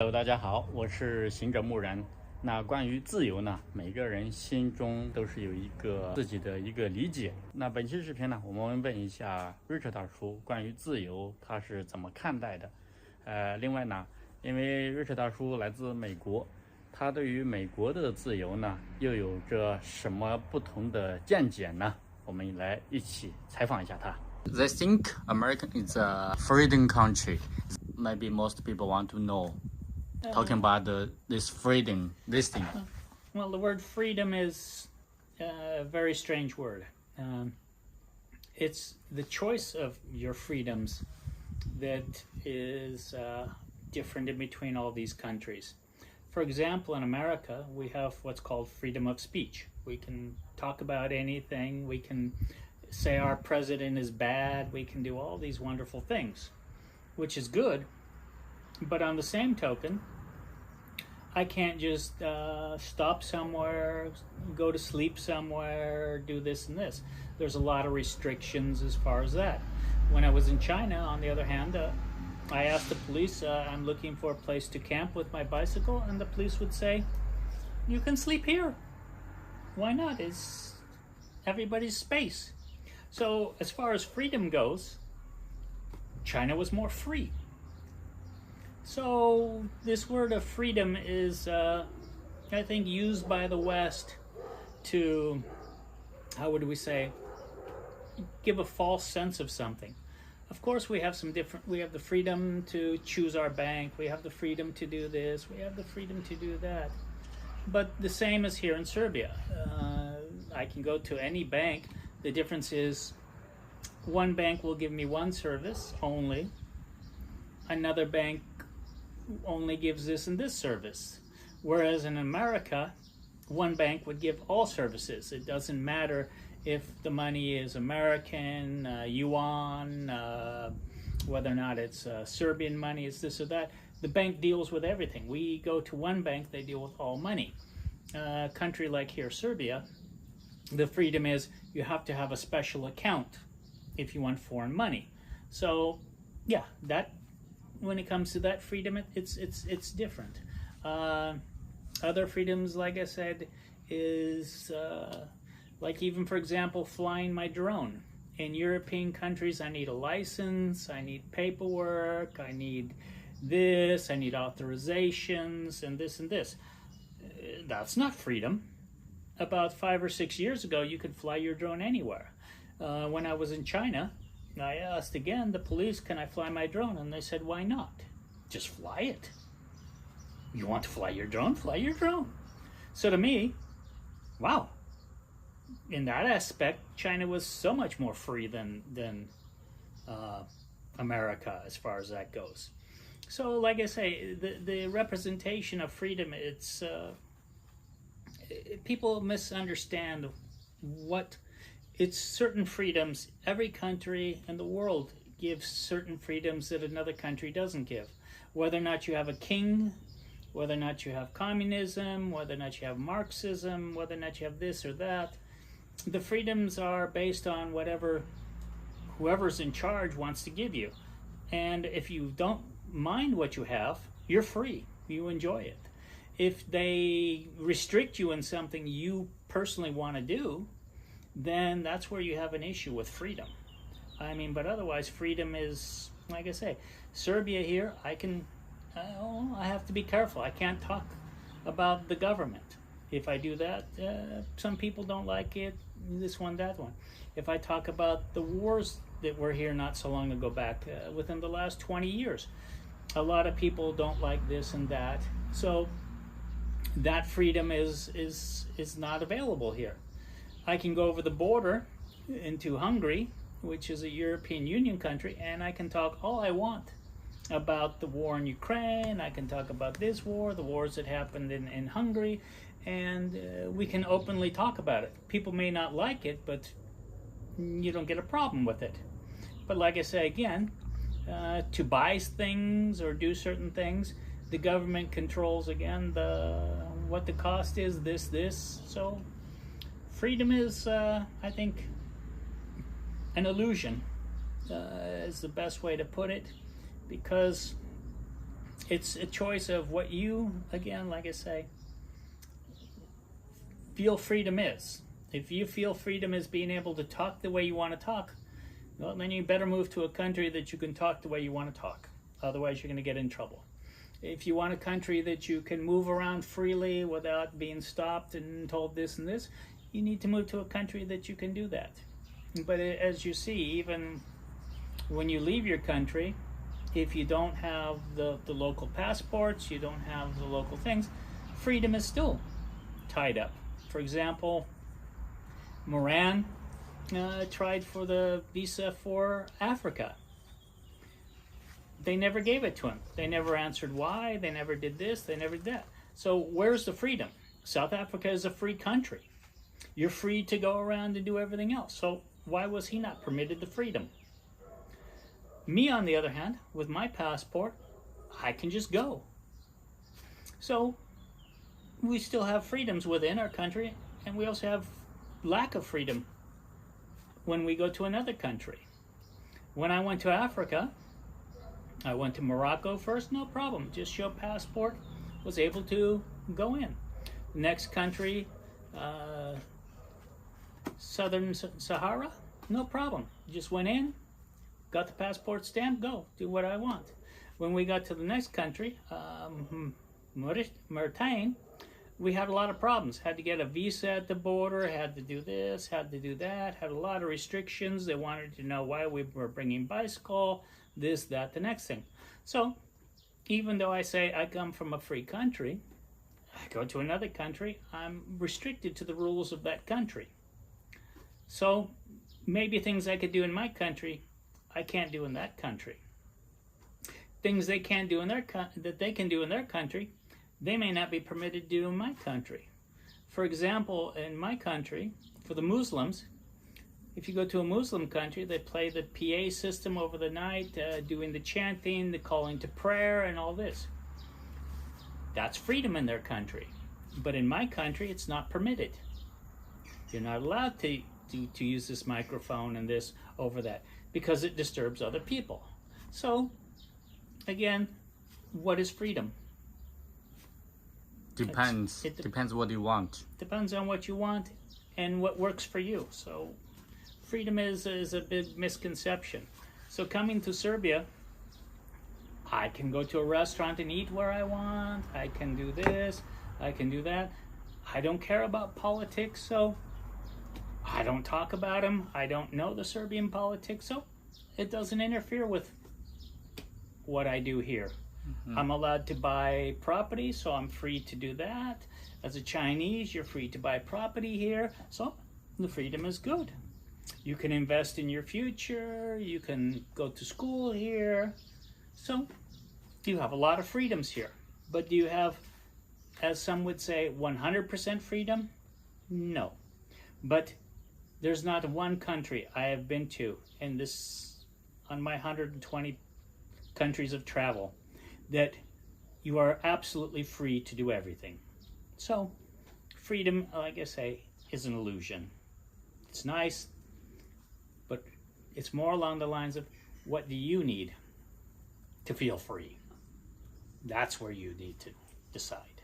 Hello，大家好，我是行者木然。那关于自由呢，每个人心中都是有一个自己的一个理解。那本期视频呢，我们问一下 Richard 大叔关于自由他是怎么看待的。另外呢，因为 Richard 大叔来自美国，他对于美国的自由呢又有着什么不同的见解呢？我们来一起采访一下他。They think America is a freedom country. Maybe most people want to know. Talking about this freedom, this thing. Well, the word freedom is a very strange word. It's the choice of your freedoms that is different in between all these countries. For example, in America, we have what's called freedom of speech. We can talk about anything. We can say our president is bad. We can do all these wonderful things, which is good. But on the same token, I can't just stop somewhere, go to sleep somewhere, do this and this. There's a lot of restrictions as far as that. When I was in China, on the other hand, I asked the police, I'm looking for a place to camp with my bicycle, and the police would say, you can sleep here. Why not? It's everybody's space. So as far as freedom goes, China was more free. So this word of freedom is, I think, used by the West to, how would we say, give a false sense of something. Of course, we have we have the freedom to choose our bank, we have the freedom to do this, we have the freedom to do that. But the same is here in Serbia. I can go to any bank. The difference is one bank will give me one service only. Another bank only gives this and this service. Whereas in America, one bank would give all services. It doesn't matter if the money is American, yuan, whether or not it's Serbian money, it's this or that. The bank deals with everything. We go to one bank, they deal with all money. A country like here, Serbia, the freedom is you have to have a special account if you want foreign money. So, yeah, that when it comes to that freedom, it's different. Other freedoms, like I said, is like even, for example, flying my drone. In European countries, I need a license, I need paperwork, I need this, I need authorizations, and this and this. That's not freedom. About 5 or 6 years ago, you could fly your drone anywhere. When I was in China, I asked again the police, can I fly my drone? And they said, why not? Just fly it. You want to fly your drone? Fly your drone. So to me, wow. In that aspect, China was so much more free than America as far as that goes. So like I say, the representation of freedom, it's people misunderstand what it's certain freedoms. Every country in the world gives certain freedoms that another country doesn't give. Whether or not you have a king, whether or not you have communism, whether or not you have Marxism, whether or not you have this or that, the freedoms are based on whoever's in charge wants to give you. And if you don't mind what you have, you're free. You enjoy it. If they restrict you in something you personally want to do, then that's where you have an issue with freedom. I mean, but otherwise, freedom is, like I say, Serbia here, I have to be careful. I can't talk about the government. If I do that, some people don't like it, this one, that one. If I talk about the wars that were here not so long ago back, within the last 20 years, a lot of people don't like this and that. So that freedom is not available here. I can go over the border into Hungary, which is a European Union country, and I can talk all I want about the war in Ukraine. I can talk about this war, the wars that happened in Hungary, and we can openly talk about it. People may not like it, but you don't get a problem with it. But like I say again, to buy things or do certain things, the government controls again what the cost is, this. So freedom is, I think, an illusion is the best way to put it, because It's a choice of what you, again, like I say, feel freedom is. If you feel freedom is being able to talk the way you want to talk, well, then you better move to a country that you can talk the way you want to talk. Otherwise, you're going to get in trouble. If you want a country that you can move around freely without being stopped and told this and this, you need to move to a country that you can do that. But as you see, even when you leave your country, if you don't have the local passports, you don't have the local things, freedom is still tied up. For example, Moran tried for the visa for Africa. They never gave it to him. They never answered why. They never did this. They never did that. So where's the freedom? South Africa is a free country. You're free to go around and do everything else. So why was he not permitted the freedom? Me, on the other hand, with my passport, I can just go. So we still have freedoms within our country, and we also have lack of freedom when we go to another country. When I went to Africa, I went to Morocco first, no problem. Just show passport, was able to go in. Next country, Southern Sahara, no problem. Just went in, got the passport stamp, go, do what I want. When we got to the next country, Mauritania, we had a lot of problems. Had to get a visa at the border, had to do this, had to do that, had a lot of restrictions. They wanted to know why we were bringing bicycle, this, that, the next thing. So even though I say I come from a free country, I go to another country, I'm restricted to the rules of that country. So maybe things I could do in my country, I can't do in that country. Things they can't do in their that they can do in their country, they may not be permitted to do in my country. For example, in my country, for the Muslims, if you go to a Muslim country, they play the PA system over the night, doing the chanting, the calling to prayer, and all this. That's freedom in their country. But in my country, it's not permitted. You're not allowed to use this microphone and this over that because it disturbs other people. So, again, what is freedom? Depends. It depends what you want. Depends on what you want and what works for you. So freedom is a big misconception. So coming to Serbia, I can go to a restaurant and eat where I want. I can do this. I can do that. I don't care about politics, so I don't talk about them. I don't know the Serbian politics, so it doesn't interfere with what I do here. Mm-hmm. I'm allowed to buy property, so I'm free to do that. As a Chinese, you're free to buy property here, so the freedom is good. You can invest in your future, you can go to school here, so you have a lot of freedoms here. But do you have, as some would say, 100% freedom? No. But there's not one country I have been to in this, on my 120 countries of travel, that you are absolutely free to do everything. So, freedom, like I say, is an illusion. It's nice, but it's more along the lines of, what do you need to feel free? That's where you need to decide.